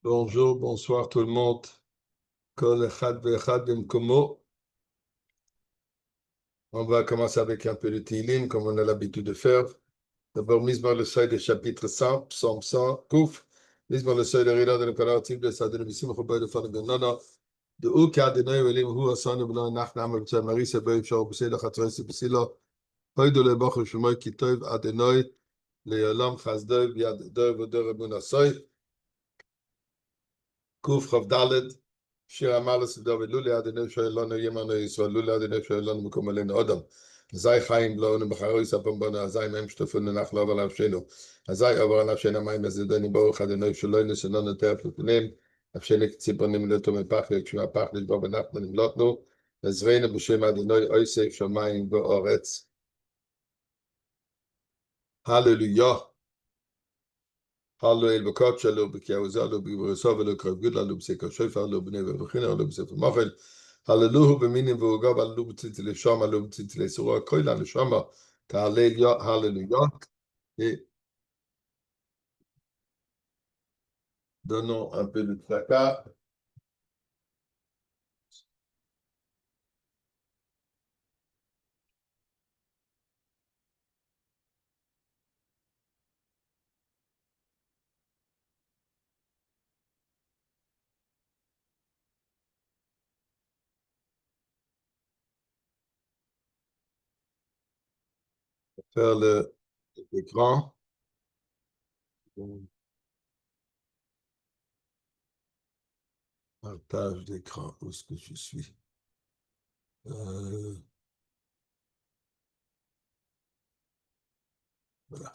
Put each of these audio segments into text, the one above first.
Bonjour, bonsoir tout le monde. Kol echad ve'echad b'mkomo. On va commencer avec un peu de Tehillim, comme on a l'habitude de faire. D'abord, Mizmor le seuil du chapitre 100, psaume 100, Kouf. Mizmor le seuil de Rila de l'impératif de Sadene Bissim, Chobay de Fan Benana. De Uka Adonai Elim Hu Asan Ibn Nachnam Ibn Marie Sebei Shor B'Sei Lachatray Sebisila. Hoy de Lebach Shmoy Kitov Adonai Leolam Chazdoi Biad Doi Vodor Ibn Asoy. Kouf Rav Daled. שיר אמר לסדו ולולי אדוני שואל לנו ימנו ישראל, לולי אדוני שואל לנו מקום עלינו אדם. אזי חיים לא נבחרו יספם בנו, אזי מהם שטפו ננחלו על נפשנו. אזי עבר על נפשנו המים הזדני ברוך אדוני שלא נשנו נטר פלפנים, נפשנו כציפונים לטו מפחד, כשמהפח נשבור ונחנו נמלטנו, עזרנו בשם אדוני אויסף שמיים ואורץ. הללויה. הללויה בקוד שלו, בקיעוזה לו, בברסו ולו קרב גודלה לו, בסקר שופר לו, בני ובחינה לו, בספר מוחל. הללוהו במינים והוגב, הללו בציצלי שמה, הללו בציצלי סורה, כל הנשמה, תהלל הללויה. Et donnons un peu de tracas. Faire l'écran. Partage d'écran. Où est-ce que je suis? Voilà.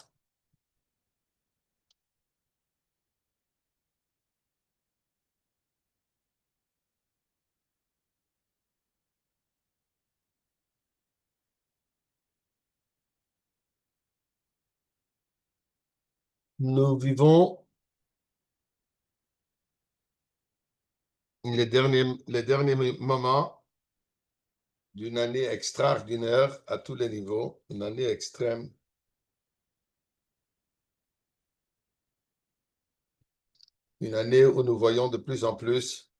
Nous vivons les derniers moments d'une année extraordinaire à tous les niveaux, une année extrême. Une année où nous voyons de plus en plus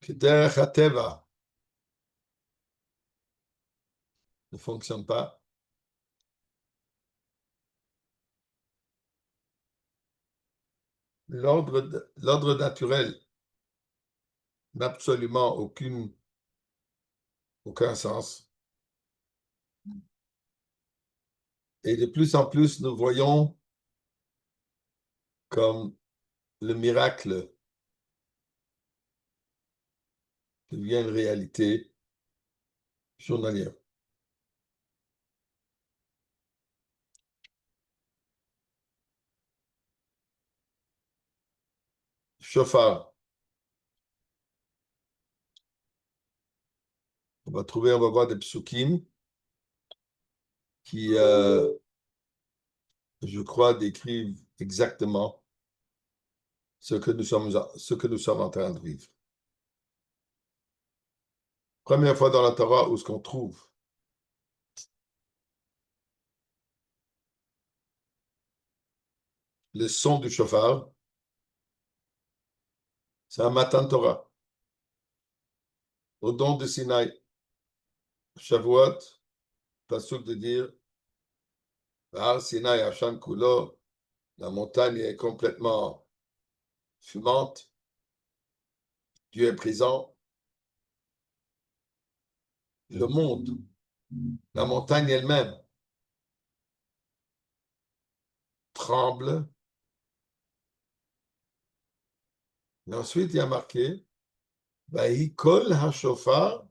que Derech HaTeva ne fonctionne pas. L'ordre naturel n'a absolument aucun sens. Et de plus en plus, nous voyons comme le miracle devient une réalité journalière. Chauffard. On va voir des psukim qui, je crois, décrivent exactement ce que nous sommes en train de vivre. Première fois dans la Torah où ce qu'on trouve le son du chauffard, c'est un Matan Torah. Au don de Sinaï, Shavuot, pasuk de dire Har Sinaï Hashan Kulo, la montagne est complètement fumante, Dieu est présent. Le monde, la montagne elle-même, tremble. Et ensuite, il y a marqué Vahi kol hashofar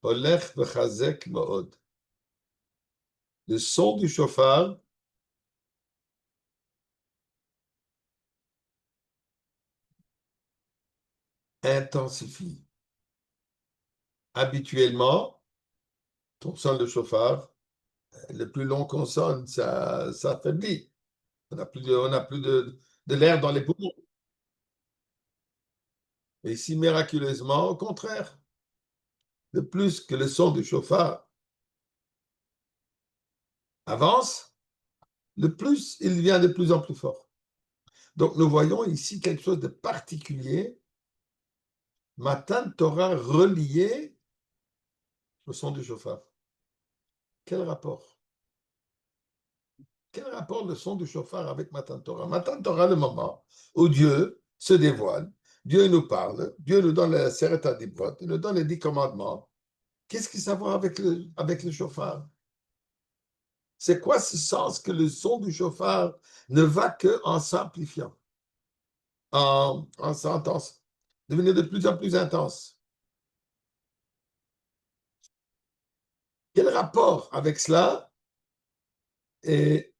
olech vechazek mood. Le son du chauffard intensifie. Habituellement, ton son de chauffard, le plus long qu'on sonne, ça affaiblit. On n'a plus de l'air dans les poumons. Et ici, miraculeusement, au contraire, de plus que le son du chauffard avance, le plus il devient de plus en plus fort. Donc nous voyons ici quelque chose de particulier, Matan Torah relié au son du chauffard. Quel rapport? Quel rapport le son du chauffard avec Matan Torah? Matan Torah, le moment où Dieu se dévoile, Dieu nous parle, Dieu nous donne la Seret HaDibrot, il nous donne les 10 commandements. Qu'est-ce que ça va avec le chauffard? C'est quoi ce sens que le son du chauffard ne va qu'en s'amplifiant, en s'intense, devenir de plus en plus intense? Quel rapport avec cela et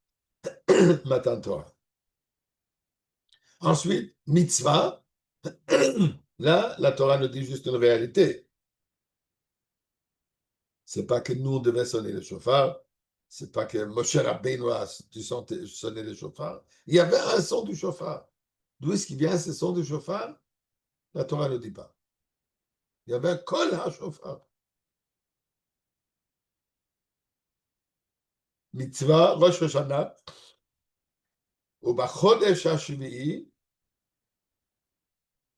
Matan Torah? Ensuite, mitzvah. Là, la Torah nous dit juste une réalité. C'est pas que nous devions sonner le chauffard, c'est pas que Moshe Rabbeinu a dû sonner le chauffard. Il y avait un son du chauffard. D'où est-ce qu'il vient ce son du chauffard? La Torah ne dit pas. Il y avait un kol à chauffard. Mitzvah, Rosh Hashanah, ou Bachodesh HaShvi'i,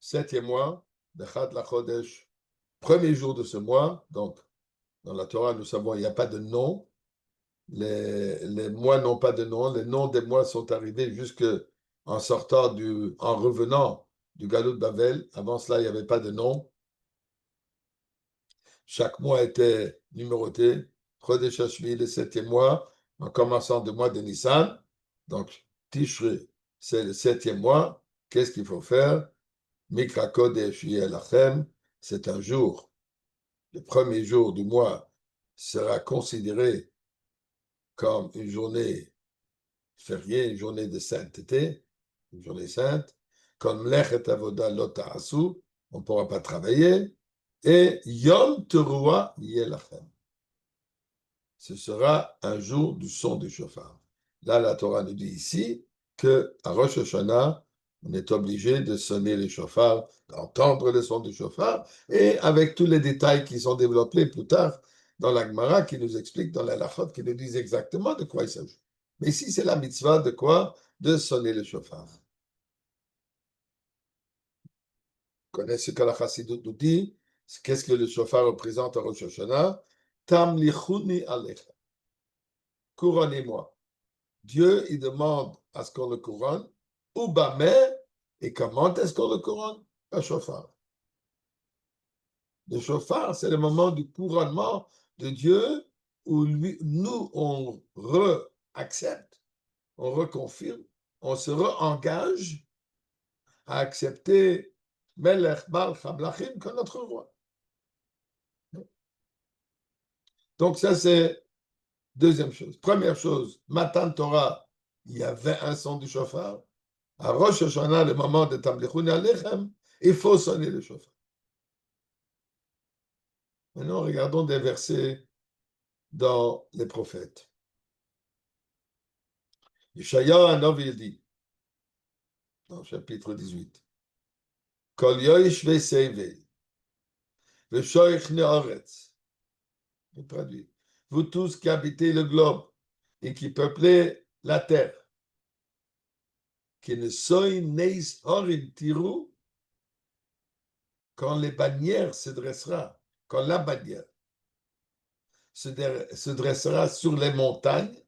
7e mois, Bechad la Chodesh, premier jour de ce mois. Donc, dans la Torah, nous savons, il n'y a pas de nom. Les mois n'ont pas de nom. Les noms des mois sont arrivés jusque en revenant du Galout de Babel. Avant cela, il n'y avait pas de nom. Chaque mois était numéroté. Chodesh HaShvi'i, le 7e mois, en commençant du mois de Nissan. Donc, Tishri, c'est le 7e mois. Qu'est-ce qu'il faut faire? Mikra Kodesh Yelachem, c'est un jour. Le premier jour du mois sera considéré comme une journée fériée, une journée de sainteté, une journée sainte. Comme Lechet Avoda Lo Ta'asu, on ne pourra pas travailler. Et Yom Teruah Yelachem. Ce sera un jour du son du chauffard. Là, la Torah nous dit ici qu'à Rosh Hashanah, on est obligé de sonner les chauffards, d'entendre le son du chauffard, et avec tous les détails qui sont développés plus tard dans la Gemara, qui nous explique dans la Lachot, qui nous disent exactement de quoi il s'agit. Mais ici, c'est la mitzvah de quoi? De sonner le chauffard. Vous connaissez ce que la Chassidut nous dit? Qu'est-ce que le chauffard représente à Rosh Hashanah? Tam lichuni alecha. Couronnez-moi. Dieu, il demande à ce qu'on le couronne. Ou bamé, et comment est-ce qu'on le couronne? Un chauffard. Le chauffard, c'est le moment du couronnement de Dieu où nous, on re-accepte, on reconfirme, on se re-engage à accepter Melech Bal Chamlachim comme notre roi. Donc ça, c'est deuxième chose. Première chose, Matan Torah, il y avait un son du chauffard. À Rosh Hashanah, le moment de Tamlichun Alechem, il faut sonner le chauffard. Maintenant, regardons des versets dans les prophètes. Yeshaya Hanavi dit, dans le chapitre 18, Kol yoish ve'seive, ve'shoich ne'oretz. Je traduis. Vous tous qui habitez le globe et qui peuplez la terre, qui ne soy neis horim tiru, quand les bannières se dressera, quand la bannière se dressera sur les montagnes,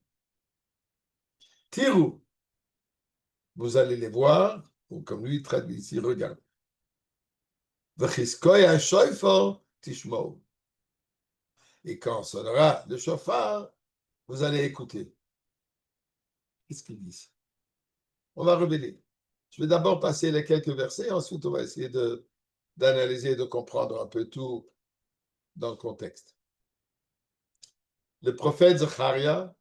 tiru, vous allez les voir, ou comme lui traduit ici, regarde. Et quand sonnera le chauffard, vous allez écouter. Qu'est-ce qu'ils disent? On va revenir. Je vais d'abord passer les quelques versets, ensuite on va essayer d'analyser et de comprendre un peu tout dans le contexte. Le prophète Zacharia,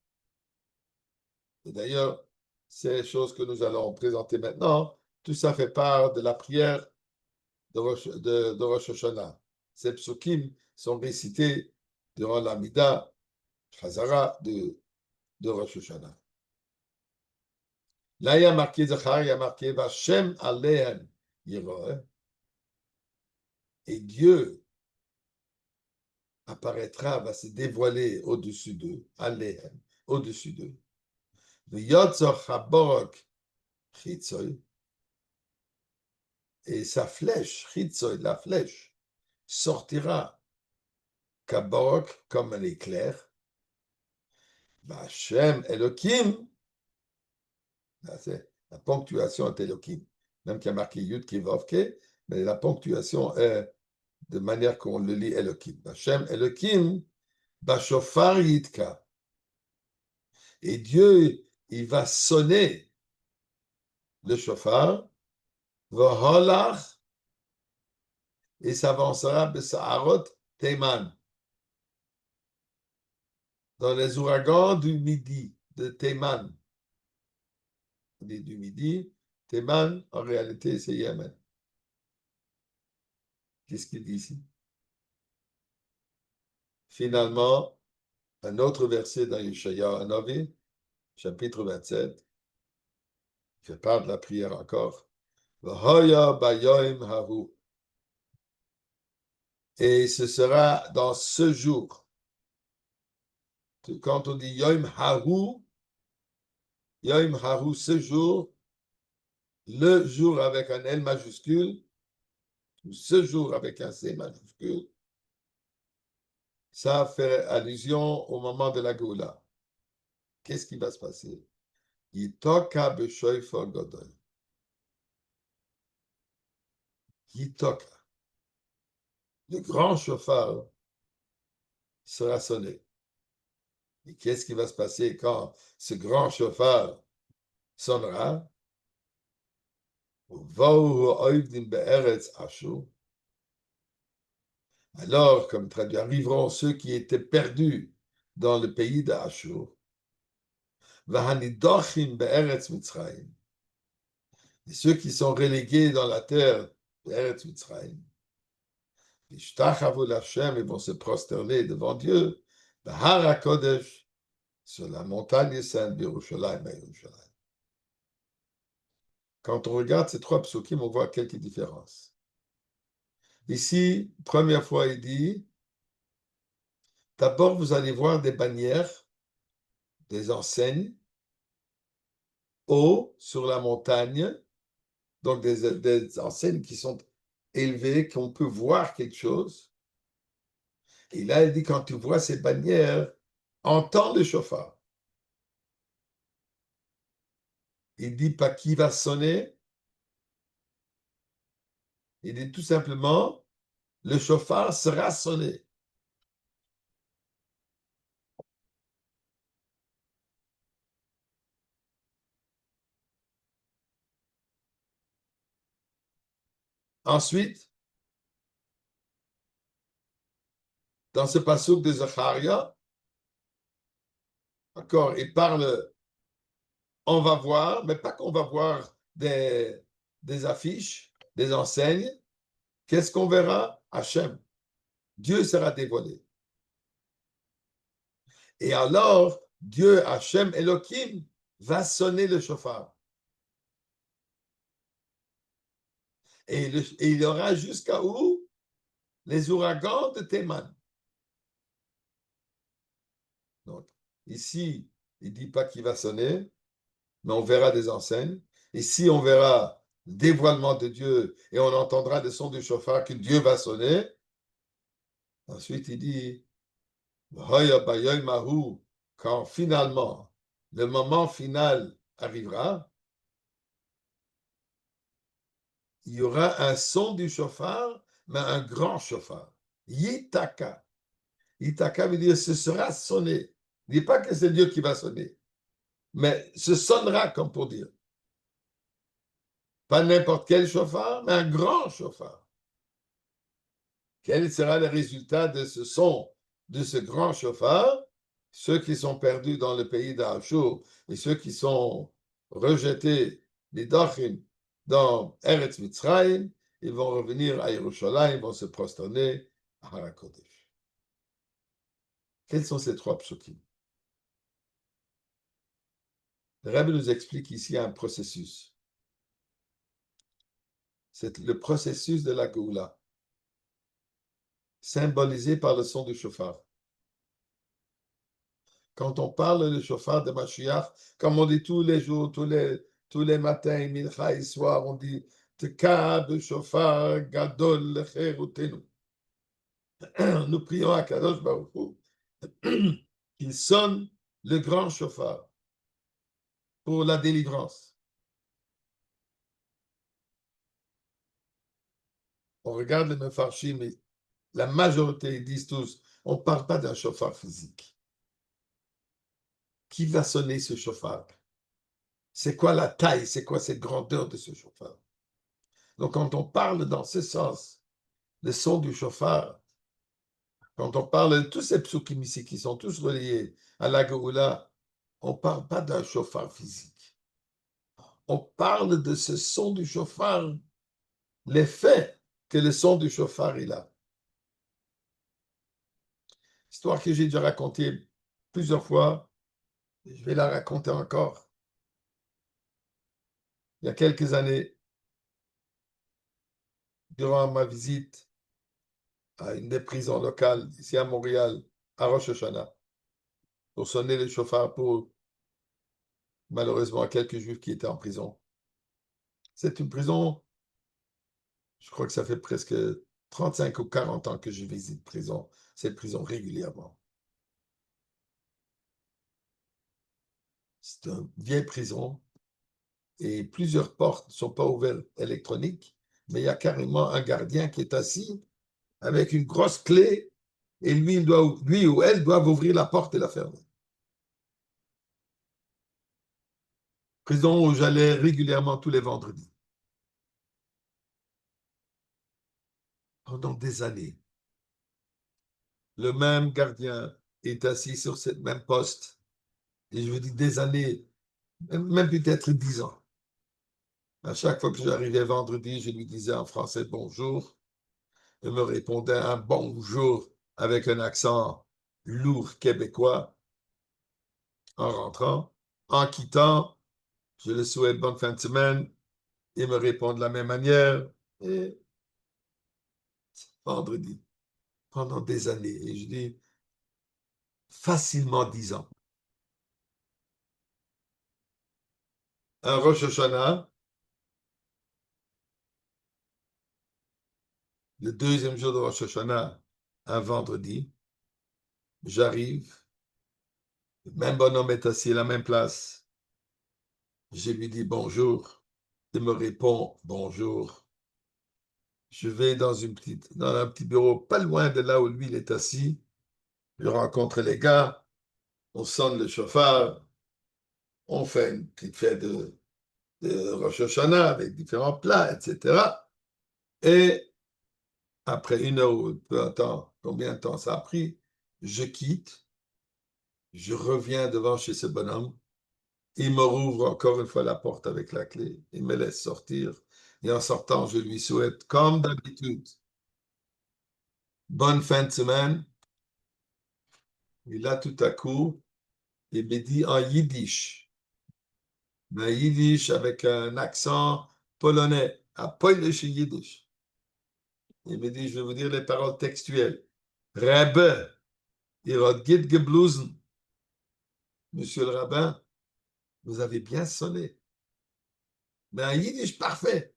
et d'ailleurs, ces choses que nous allons présenter maintenant, tout ça fait part de la prière de Rosh Hashanah. Ces psukim sont récités durant la Mida, Chazara de Rosh Hashanah. Là, il y a marqué, Zacharia a marqué, Vashem Alehem Yiroeh, et Dieu apparaîtra, va se dévoiler au-dessus d'eux, Alehem. au-dessus d'eux. Et sa flèche, la flèche, sortira kaborok comme un éclair. Hashem Elohim, c'est la ponctuation est Elohim, même qu'il y a marqué Yud Kivavke, mais la ponctuation est de manière qu'on le lit Elohim. Hashem Elohim, Bashofar Yitka. Et Dieu, il va sonner le chauffard, Vaholach, et s'avancera Besaharot Teiman, dans les ouragans du midi, de Teiman. On dit du midi, Teiman, en réalité, c'est Yémen. Qu'est-ce qu'il dit ici? Finalement, un autre verset dans Yeshaya Hanavi, chapitre 27, qui fait part de la prière encore. V'hoya bayoim hahu. Et ce sera dans ce jour. Quand on dit Yom Hahu, ce jour, le jour avec un L majuscule, ou ce jour avec un C majuscule, ça fait allusion au moment de la Géoula. Qu'est-ce qui va se passer? Yitoka b'shoifar gadol. Yitoka. Le grand chauffard sera sonné. Et qu'est-ce qui va se passer quand ce grand chauffard sonnera? Alors, comme traduit, arriveront ceux qui étaient perdus dans le pays d'Achur. Et ceux qui sont relégués dans la terre d'Eretz Mitzrayim. Ils vont se prosterner devant Dieu, sur la montagne sainte d'Yerushalayim. Quand on regarde ces trois psukim, on voit quelques différences. Ici, première fois, il dit, d'abord, vous allez voir des bannières, des enseignes, haut sur la montagne, donc des enseignes qui sont élevées, qu'on peut voir quelque chose. Et là, il dit, quand tu vois ces bannières, entends le chauffard. Il dit pas qui va sonner. Il dit tout simplement, le chauffard sera sonné. Ensuite, dans ce passouk de Zacharia, encore, il parle, on va voir, mais pas qu'on va voir des affiches, des enseignes. Qu'est-ce qu'on verra? Hachem. Dieu sera dévoilé. Et alors, Dieu, Hachem Elohim, va sonner le chauffard. Et il y aura jusqu'à où? Les ouragans de Théman. Donc, ici, il ne dit pas qu'il va sonner, mais on verra des enseignes. Ici, on verra le dévoilement de Dieu et on entendra des sons du chauffard que Dieu va sonner. Ensuite, il dit, quand finalement, le moment final arrivera, il y aura un son du chauffard, mais un grand chauffard. Yitaka. Yitaka veut dire ce sera sonné. Il ne dit pas que c'est Dieu qui va sonner, mais ce sonnera comme pour dire. Pas n'importe quel chauffard, mais un grand chauffard. Quel sera le résultat de ce son, de ce grand chauffard? Ceux qui sont perdus dans le pays d'Achur et ceux qui sont rejetés, les Dochim, dans Eretz Mitzrayim, ils vont revenir à Yerushalayim, ils vont se prosterner à Harakodesh. Quels sont ces trois psukim? Le Rebbe nous explique ici un processus. C'est le processus de la Géoula, symbolisé par le son du chauffard. Quand on parle le chauffard de Mashiach, comme on dit tous les jours, tous les matins, mincha et soir, on dit Tekab chauffard gadol lecherutenu. Nous prions à Kadosh Baruch Hu qu'il sonne le grand chauffard pour la délivrance. On regarde les Mefarshim, mais la majorité disent tous, on ne parle pas d'un chauffard physique. Qui va sonner ce chauffard? C'est quoi la taille? C'est quoi cette grandeur de ce chauffard? Donc, quand on parle dans ce sens, le son du chauffard, quand on parle de tous ces psukim ici qui sont tous reliés à la Géoula, on ne parle pas d'un chauffard physique. On parle de ce son du chauffard, l'effet que le son du chauffard il a. Histoire que j'ai déjà racontée plusieurs fois, je vais la raconter encore. Il y a quelques années, durant ma visite à une des prisons locales ici à Montréal, à Rosh Hashanah, pour sonner le chauffard pour, malheureusement, quelques juifs qui étaient en prison. C'est une prison, je crois que ça fait presque 35 ou 40 ans que je visite cette prison régulièrement. C'est une vieille prison et plusieurs portes ne sont pas ouvertes électroniques, mais il y a carrément un gardien qui est assis avec une grosse clé et lui ou elle doivent ouvrir la porte et la fermer. Prison où j'allais régulièrement tous les vendredis. Pendant des années, le même gardien est assis sur ce même poste. Et je vous dis des années, même peut-être 10 ans. À chaque fois que j'arrivais vendredi, je lui disais en français bonjour. Il me répondait un bonjour avec un accent lourd québécois en rentrant. En quittant, je le souhaite bonne fin de semaine. Il me répond de la même manière. Et vendredi, pendant des années. Et je dis facilement 10 ans. Un Rosh Hashanah, le deuxième jour de Rosh Hashanah, un vendredi, j'arrive, le même bonhomme est assis à la même place. Je lui dis bonjour. Il me répond bonjour. Je vais dans un petit bureau pas loin de là où lui il est assis. Je rencontre les gars, on sonne le chauffard, on fait une petite fête de Rosh Hashanah avec différents plats, etc. Et après 1 heure ou peu de temps, combien de temps ça a pris, je quitte, je reviens devant chez ce bonhomme, il me rouvre encore une fois la porte avec la clé, il me laisse sortir, et en sortant, je lui souhaite, comme d'habitude, bonne fin de semaine. Et là, tout à coup, il me dit en yiddish, mais yiddish avec un accent polonais, à polish yiddish. Il me dit, je vais vous dire les paroles textuelles. Rebbe, ihr habt gut geblusen. Monsieur le rabbin, vous avez bien sonné. Mais un yiddish parfait.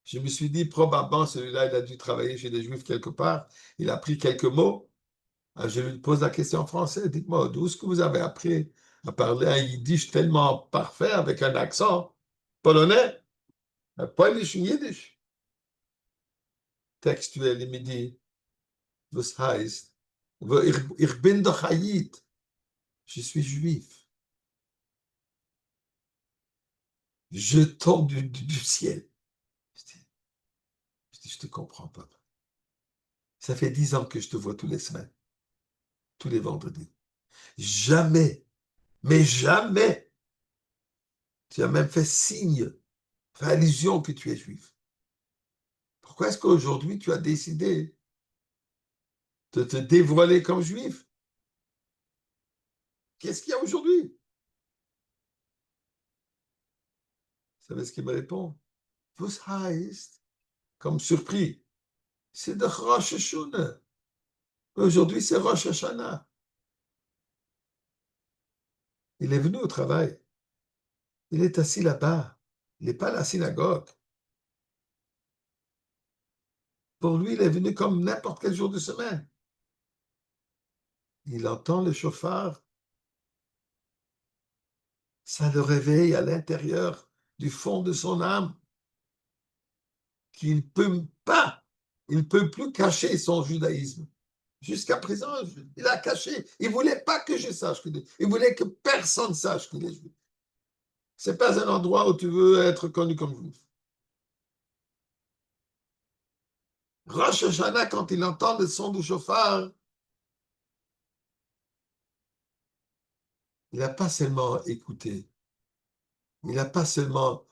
Je me suis dit, probablement, celui-là, il a dû travailler chez des juifs quelque part. Il a pris quelques mots. Je lui pose la question en français. Dites-moi, d'où est-ce que vous avez appris à parler un yiddish tellement parfait avec un accent polonais? Polish yiddish. Textuel, il me dit, was heißt, ich bin doch Hayid. Je suis juif. Je tombe du ciel. Je te comprends pas. Ça fait 10 ans que je te vois tous les semaines, tous les vendredis. Jamais, mais jamais, tu as même fait signe, fait allusion que tu es juif. Pourquoi est-ce qu'aujourd'hui tu as décidé de te dévoiler comme juif? Qu'est-ce qu'il y a aujourd'hui? Vous savez ce qu'il me répond? Was heißt, comme surpris, c'est de Rosh Hashanah. Aujourd'hui, c'est Rosh Hashanah. Il est venu au travail. Il est assis là-bas. Il n'est pas à la synagogue. Pour lui, il est venu comme n'importe quel jour de semaine. Il entend le chauffard. Ça le réveille à l'intérieur du fond de son âme. Qu'il ne peut pas, il ne peut plus cacher son judaïsme. Jusqu'à présent, il a caché. Il ne voulait pas que je sache qu'il est. Il voulait que personne sache qu'il est juif. Ce n'est pas un endroit où tu veux être connu comme juif. Rosh Hashanah, quand il entend le son du chauffard, il n'a pas seulement écouté, il n'a pas seulement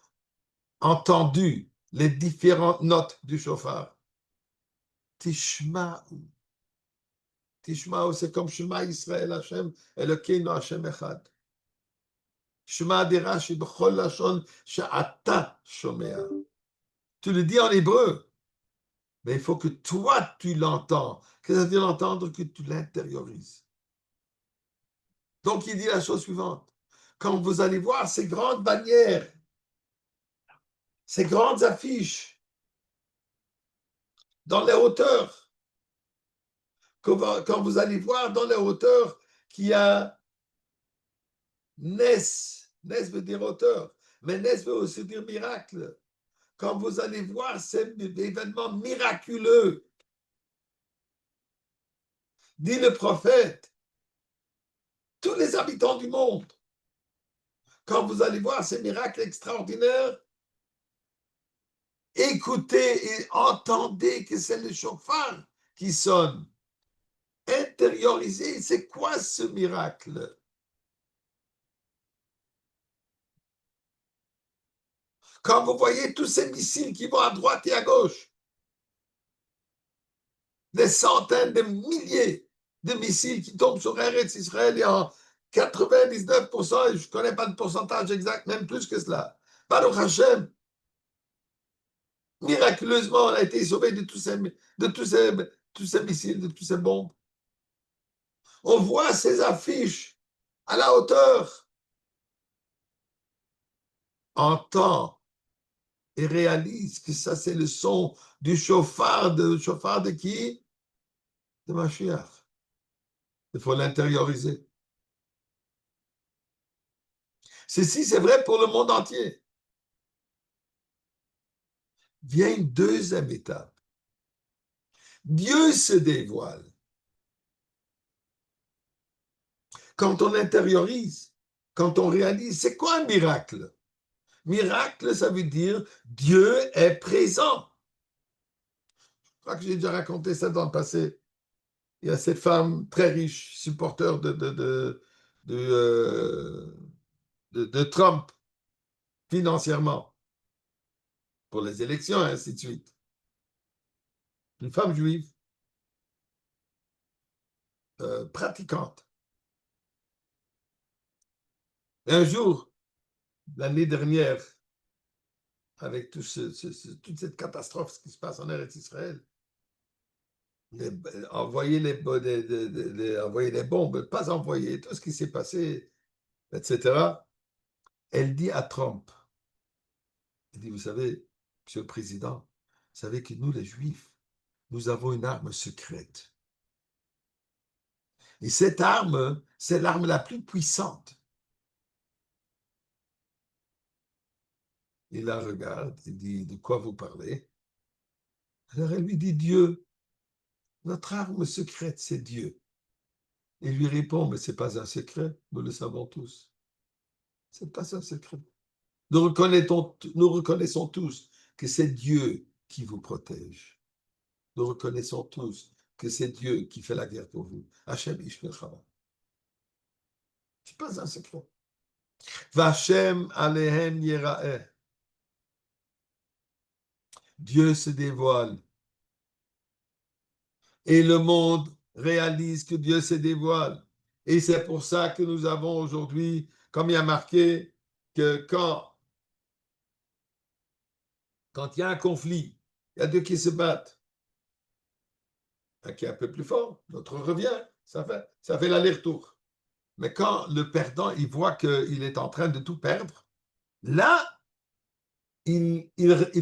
entendu les différentes notes du chauffard. Tishma'u. Tishma'u, c'est comme Shema Israël Hashem, Elokeinu Hashem Echad. Shema Dirashi B'chol Lashon She'ata Shomea. Tu le dis en hébreu, mais il faut que toi, tu l'entends. Qu'est-ce que ça veut dire l'entendre? Que tu l'intériorises. Donc, il dit la chose suivante. Quand vous allez voir ces grandes bannières, ces grandes affiches, dans les hauteurs, quand vous allez voir dans les hauteurs qu'il y a Nes veut dire hauteur, mais Nes veut aussi dire miracle. Quand vous allez voir ces événements miraculeux, dit le prophète, tous les habitants du monde, quand vous allez voir ces miracles extraordinaires, écoutez et entendez que c'est le chauffard qui sonne. Intériorisez, c'est quoi ce miracle? Quand vous voyez tous ces missiles qui vont à droite et à gauche, des centaines de milliers de missiles qui tombent sur Eretz Israël et en 99%, et je ne connais pas le pourcentage exact, même plus que cela. Baruch Hashem, miraculeusement, on a été sauvé de tous ces missiles, de tous ces bombes. On voit ces affiches à la hauteur. Entend et réalise que ça, c'est le son du chauffard. Le chauffard de qui? De Mashiach. Il faut l'intérioriser. Ceci, c'est vrai pour le monde entier. Vient une deuxième étape. Dieu se dévoile. Quand on intériorise, quand on réalise, c'est quoi un miracle? Miracle, ça veut dire Dieu est présent. Je crois que j'ai déjà raconté ça dans le passé. Il y a cette femme très riche, supporteur de Trump financièrement pour les élections, et ainsi de suite. Une femme juive pratiquante. Et un jour, l'année dernière, avec toute cette catastrophe qui se passe en Eretz Israël, envoyer les bombes, pas envoyer, tout ce qui s'est passé, etc. Elle dit à Trump, elle dit, vous savez, Monsieur le Président, vous savez que nous, les Juifs, nous avons une arme secrète. Et cette arme, c'est l'arme la plus puissante. Il la regarde, il dit, de quoi vous parlez? Alors elle lui dit, Dieu. Notre arme secrète, c'est Dieu. Il lui répond, mais ce n'est pas un secret, nous le savons tous. Ce n'est pas un secret. Nous reconnaissons tous que c'est Dieu qui vous protège. Nous reconnaissons tous que c'est Dieu qui fait la guerre pour vous. Hachem Ishmecha. Ce n'est pas un secret. Vachem alehem yeraeh. Dieu se dévoile. Et le monde réalise que Dieu se dévoile. Et c'est pour ça que nous avons aujourd'hui, comme il y a marqué, que quand il y a un conflit, il y a deux qui se battent. Un qui est un peu plus fort, l'autre revient. Ça fait l'aller-retour. Mais quand le perdant, il voit qu'il est en train de tout perdre, là, il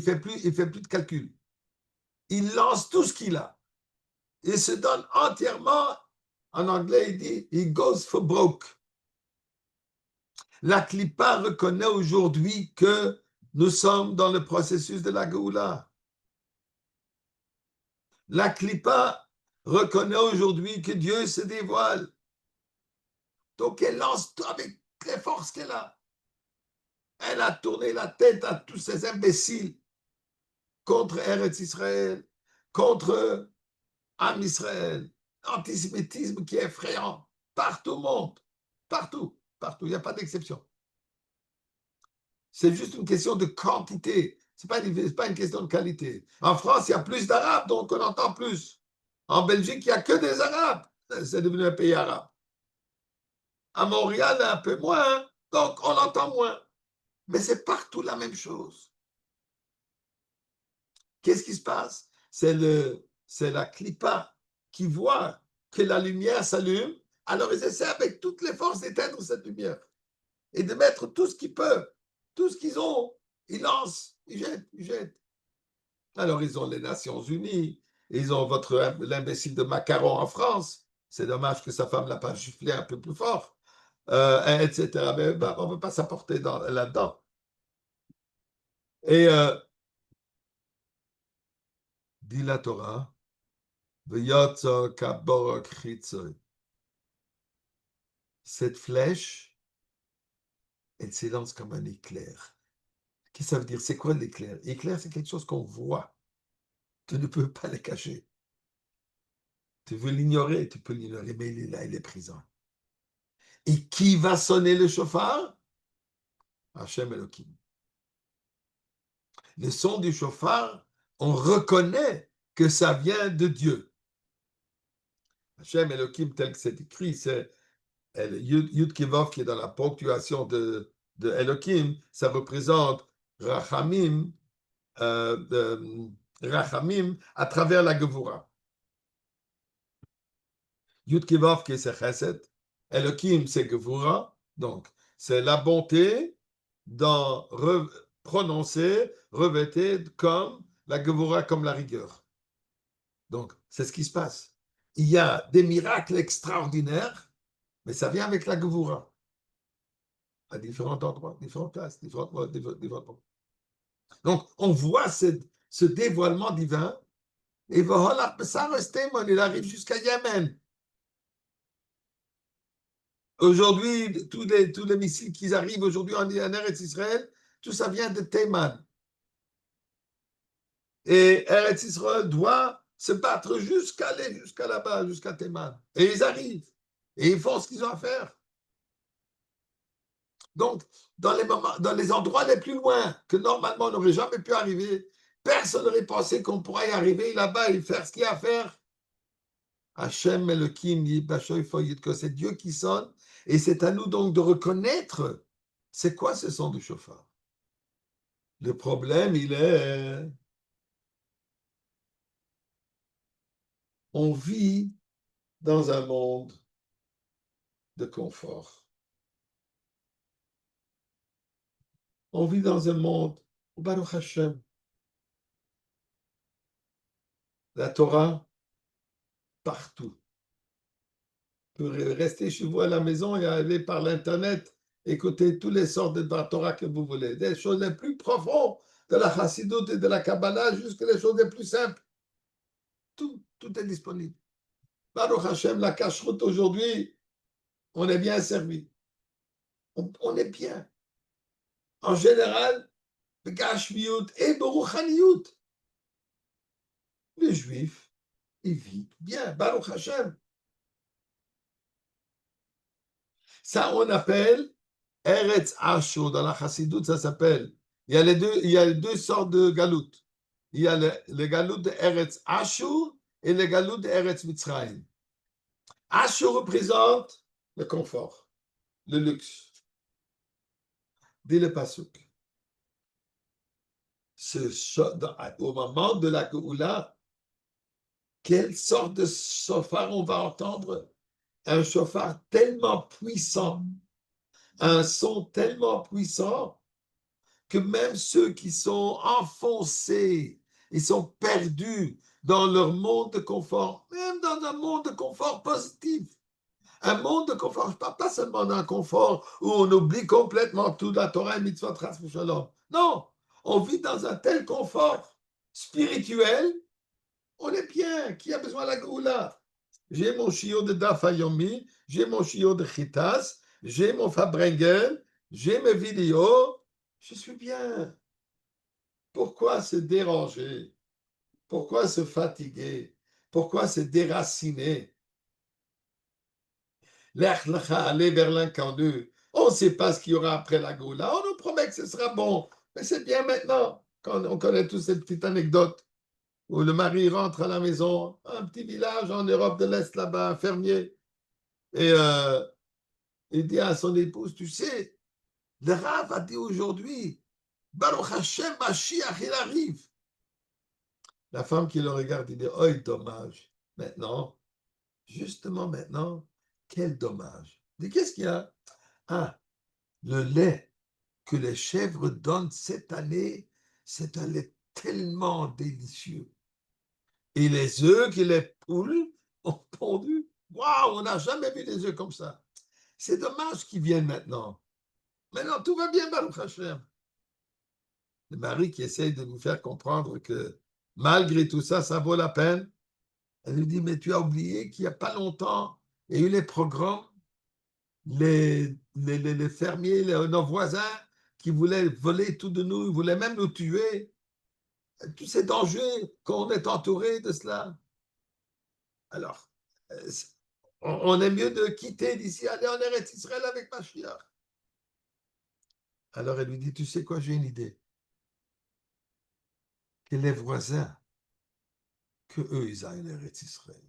fait plus de calcul. Il lance tout ce qu'il a. Il se donne entièrement, en anglais, il dit, he goes for broke. La Klippa reconnaît aujourd'hui que nous sommes dans le processus de la Géoula. La Klippa reconnaît aujourd'hui que Dieu se dévoile. Donc elle lance tout avec les forces qu'elle a. Elle a tourné la tête à tous ces imbéciles contre Eretz Israël, contre Am Israël. Antisémitisme qui est effrayant. Partout au monde. Partout. Partout. Il n'y a pas d'exception. C'est juste une question de quantité. Ce n'est pas une question de qualité. En France, il y a plus d'Arabes, donc on entend plus. En Belgique, il n'y a que des Arabes. C'est devenu un pays arabe. À Montréal, un peu moins, donc on entend moins. Mais c'est partout la même chose. Qu'est-ce qui se passe? C'est la Klippa qui voit que la lumière s'allume, alors ils essaient avec toutes les forces d'éteindre cette lumière et de mettre tout ce qu'ils peuvent, tout ce qu'ils ont, ils lancent, ils jettent. Alors ils ont les Nations Unies, ils ont l'imbécile de Macron en France. C'est dommage que sa femme l'a pas giflé un peu plus fort, etc. Mais on ne peut pas s'apporter là-dedans. Et dit la Torah, cette flèche, elle s'élance comme un éclair. Qu'est-ce que ça veut dire? C'est quoi l'éclair? L'éclair, c'est quelque chose qu'on voit. Tu ne peux pas le cacher. Tu veux l'ignorer, tu peux l'ignorer, mais il est là, il est présent. Et qui va sonner le chauffard? Hachem Elohim. Le son du chauffard, on reconnaît que ça vient de Dieu. Hachem Elohim, tel que c'est écrit, c'est Yud Kivov qui est dans la ponctuation de Elohim, ça représente Rachamim, Rachamim à travers la Gevura. Yud Kivov qui c'est Chesed, Elohim c'est Gevura, donc c'est la bonté dans prononcer, revêter comme la Gevura, comme la rigueur. Donc c'est ce qui se passe. Il y a des miracles extraordinaires, mais ça vient avec la Gevura. À différents endroits, différentes places, différents moments. Donc, on voit ce dévoilement divin, et il arrive jusqu'à Yémen. Aujourd'hui, tous les missiles qui arrivent aujourd'hui en Eretz Israël, tout ça vient de Théman. Et Eretz Israël doit se battre jusqu'à là-bas, jusqu'à Théman. Et ils arrivent. Et ils font ce qu'ils ont à faire. Donc, dans les endroits les plus loin, que normalement on n'aurait jamais pu arriver, personne n'aurait pensé qu'on pourrait y arriver là-bas et faire ce qu'il y a à faire. Hachem Elohim, que c'est Dieu qui sonne, et c'est à nous donc de reconnaître c'est quoi ce son du chauffard. Le problème, il est, on vit dans un monde de confort. On vit dans un monde, Baruch Hashem, la Torah, partout. Vous pouvez rester chez vous à la maison et aller par l'Internet, écouter toutes les sortes de Torah que vous voulez. Des choses les plus profondes de la Chassidut et de la Kabbalah jusqu'à les choses les plus simples. Tout est disponible. Baruch Hashem, la cacheroute aujourd'hui, on est bien servi. On est bien. En général, Gashmiut et Beruchaniyut. Les Juifs, ils vivent bien. Baruch Hashem. Ça, on appelle Eretz Ashur. Dans la Chassidut, ça s'appelle. Il y a deux sortes de galout. Il y a le galout de Eretz Ashur et le galout de Eretz Mitzrayim. Ashur représente le confort, le luxe. Dit le Pasuk. Au moment de la Géoula, quelle sorte de chauffard on va entendre? un chauffard tellement puissant, un son tellement puissant que même ceux qui sont enfoncés, ils sont perdus dans leur monde de confort, même dans un monde de confort positif. Un monde de confort, je ne parle pas seulement d'un confort où on oublie complètement tout la Torah et mitzvot, shalom. Non, on vit dans un tel confort spirituel, on est bien. Qui a besoin de la goula? J'ai mon chiot de Dafayomi, j'ai mon chiot de Chitas, j'ai mon Fabrengen, j'ai mes vidéos, je suis bien. Pourquoi se déranger? Pourquoi se fatiguer? Pourquoi se déraciner? Aller vers l'inconnu. On ne sait pas ce qu'il y aura après la Goula. On nous promet que ce sera bon. Mais c'est bien maintenant. Quand on connaît tous ces petites anecdotes où le mari rentre à la maison, un petit village en Europe de l'Est là-bas, un fermier, et il dit à son épouse, tu sais, le Rav a dit aujourd'hui, Baruch Hashem, Mashiach, il arrive. La femme qui le regarde, il dit, oh, dommage. Maintenant, justement maintenant, quel dommage. Il dit, qu'est-ce qu'il y a? Ah, le lait que les chèvres donnent cette année, c'est un lait tellement délicieux. Et les œufs que les poules ont pondus, waouh, on n'a jamais vu des œufs comme ça. C'est dommage qu'ils viennent maintenant. Maintenant, tout va bien, Baruch Hashem. Le mari qui essaye de nous faire comprendre que malgré tout ça, ça vaut la peine. Elle lui dit, mais tu as oublié qu'il n'y a pas longtemps, il y a eu les programmes, les fermiers, nos voisins qui voulaient voler tout de nous, ils voulaient même nous tuer. Tous ces dangers qu'on est entouré de cela. Alors, on est mieux de quitter d'ici, aller en Eretz Israël avec Mashiach. Alors elle lui dit, tu sais quoi, j'ai une idée. Que les voisins, que eux, ils aillent en Eretz Israël.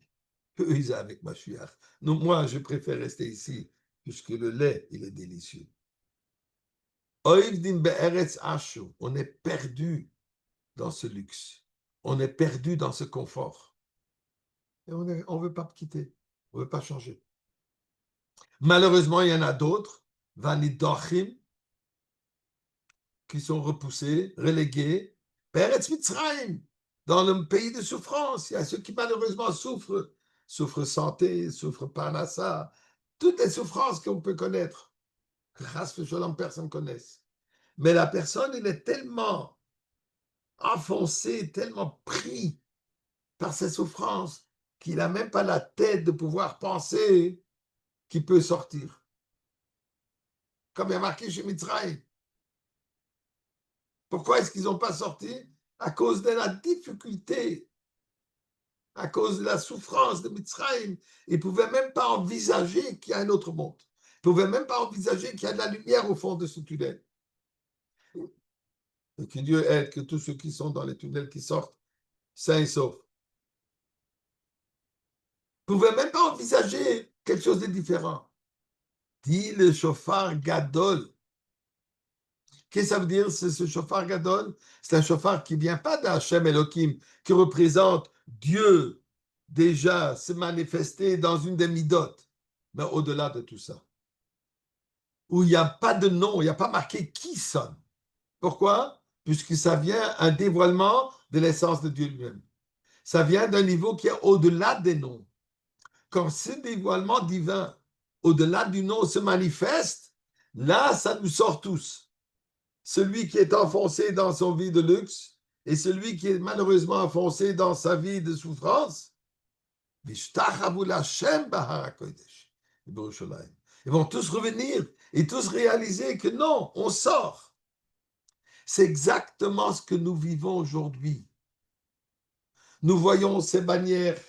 Que eux, ils aillent avec Mashiach. Non, moi, je préfère rester ici, puisque le lait, il est délicieux. On est perdu dans ce luxe. On est perdu dans ce confort. Et on ne veut pas quitter. On ne veut pas changer. Malheureusement, il y en a d'autres, Vanidochim, qui sont repoussés, relégués, Peretz Mitzrayim, dans le pays de souffrance. Il y a ceux qui malheureusement souffrent santé, souffrent parnassa, toutes les souffrances qu'on peut connaître, que personne ne connaisse. Mais la personne, elle est tellement enfoncé, tellement pris par ses souffrances qu'il n'a même pas la tête de pouvoir penser qu'il peut sortir. Comme il y a marqué chez Mitzrayim. Pourquoi est-ce qu'ils n'ont pas sorti? À cause de la difficulté, à cause de la souffrance de Mitzrayim. Ils ne pouvaient même pas envisager qu'il y a un autre monde. Ils ne pouvaient même pas envisager qu'il y a de la lumière au fond de ce tunnel. Et que Dieu aide que tous ceux qui sont dans les tunnels qui sortent, sains et saufs. Ils ne pouvaient même pas envisager quelque chose de différent. Dit le chauffard Gadol. Qu'est-ce que ça veut dire, ce chauffard Gadol? C'est un chauffard qui ne vient pas d'Hachem Elohim, qui représente Dieu déjà se manifester dans une des midotes, mais au-delà de tout ça. Où il n'y a pas de nom, il n'y a pas marqué qui sonne. Pourquoi? Puisque ça vient un dévoilement de l'essence de Dieu lui-même. Ça vient d'un niveau qui est au-delà des noms. Quand ce dévoilement divin, au-delà du nom, se manifeste, là, ça nous sort tous. Celui qui est enfoncé dans son vie de luxe et celui qui est malheureusement enfoncé dans sa vie de souffrance, ils vont tous revenir et tous réaliser que non, on sort. C'est exactement ce que nous vivons aujourd'hui. Nous voyons ces bannières,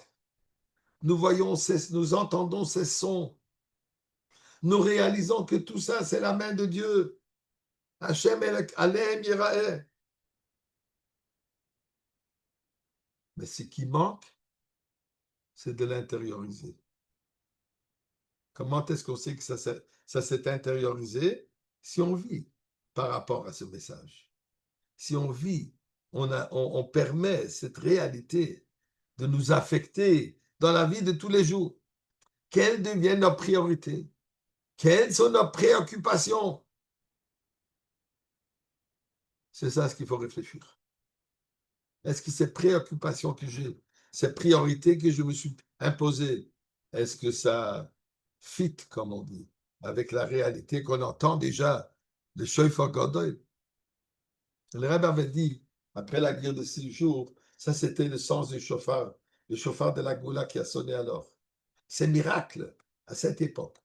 nous entendons ces sons, nous réalisons que tout ça, c'est la main de Dieu. Hachem Alem Yiraeh. Mais ce qui manque, c'est de l'intérioriser. Comment est-ce qu'on sait que ça s'est intériorisé? Si on vit par rapport à ce message. Si on vit, on permet cette réalité de nous affecter dans la vie de tous les jours. Quelles deviennent nos priorités? Quelles sont nos préoccupations? C'est ça ce qu'il faut réfléchir. Est-ce que ces préoccupations que j'ai, ces priorités que je me suis imposées, est-ce que ça fit, comme on dit, avec la réalité qu'on entend déjà, le Shofar Gadol? Le Rebbe avait dit, après la guerre de 6 jours, ça c'était le sens du chauffard, le chauffard de la Goula qui a sonné alors. C'est miracle à cette époque.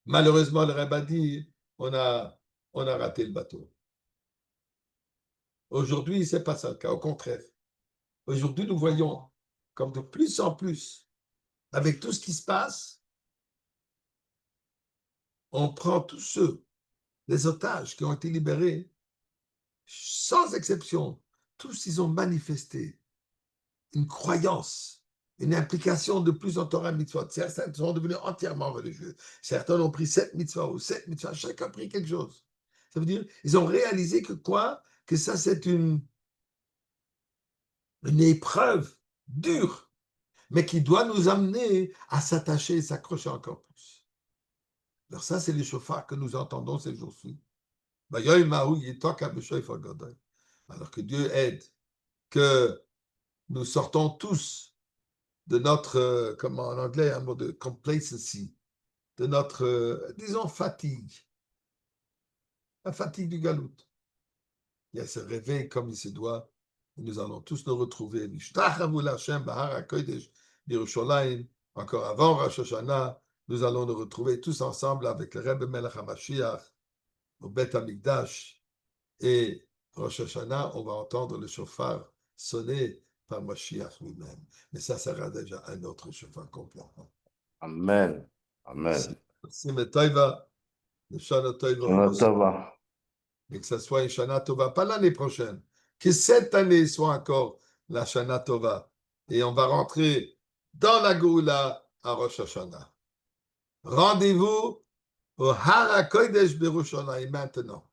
Malheureusement, le Rebbe a dit, on a raté le bateau. Aujourd'hui, ce n'est pas ça le cas, au contraire. Aujourd'hui, nous voyons comme de plus en plus, avec tout ce qui se passe, on prend tous ceux, les otages qui ont été libérés, sans exception, tous ils ont manifesté une croyance, une implication de plus en Torah mitzvot. Certains sont devenus entièrement religieux. Certains ont pris 7 mitzvot ou 7 mitzvot. Chacun a pris quelque chose. Ça veut dire, ils ont réalisé que quoi? Que ça, c'est une épreuve dure, mais qui doit nous amener à s'attacher et s'accrocher encore plus. Alors ça, c'est les chauffards que nous entendons ces jours-ci. Alors que Dieu aide, que nous sortons tous de notre, comme en anglais, un mot de complacency, de notre, disons, fatigue, la fatigue du galout. Il y a ce réveil comme il se doit, et nous allons tous nous retrouver. Encore avant Rosh Hashanah, nous allons nous retrouver tous ensemble avec le Rebbe Melech HaMashiach au Beth HaMikdash, et Rosh Hashanah, on va entendre le chauffard sonner par Mashiach lui-même. Mais ça sera déjà un autre chauffard complètement. Amen. Amen. Merci, Metaïva. Le Shana Tova. Et que ça soit une Shana Tova, pas l'année prochaine, que cette année soit encore la Shana Tova. Et on va rentrer dans la Goula à Rosh Hashanah. Rendez-vous au Har HaKodesh Yerushalayim maintenant.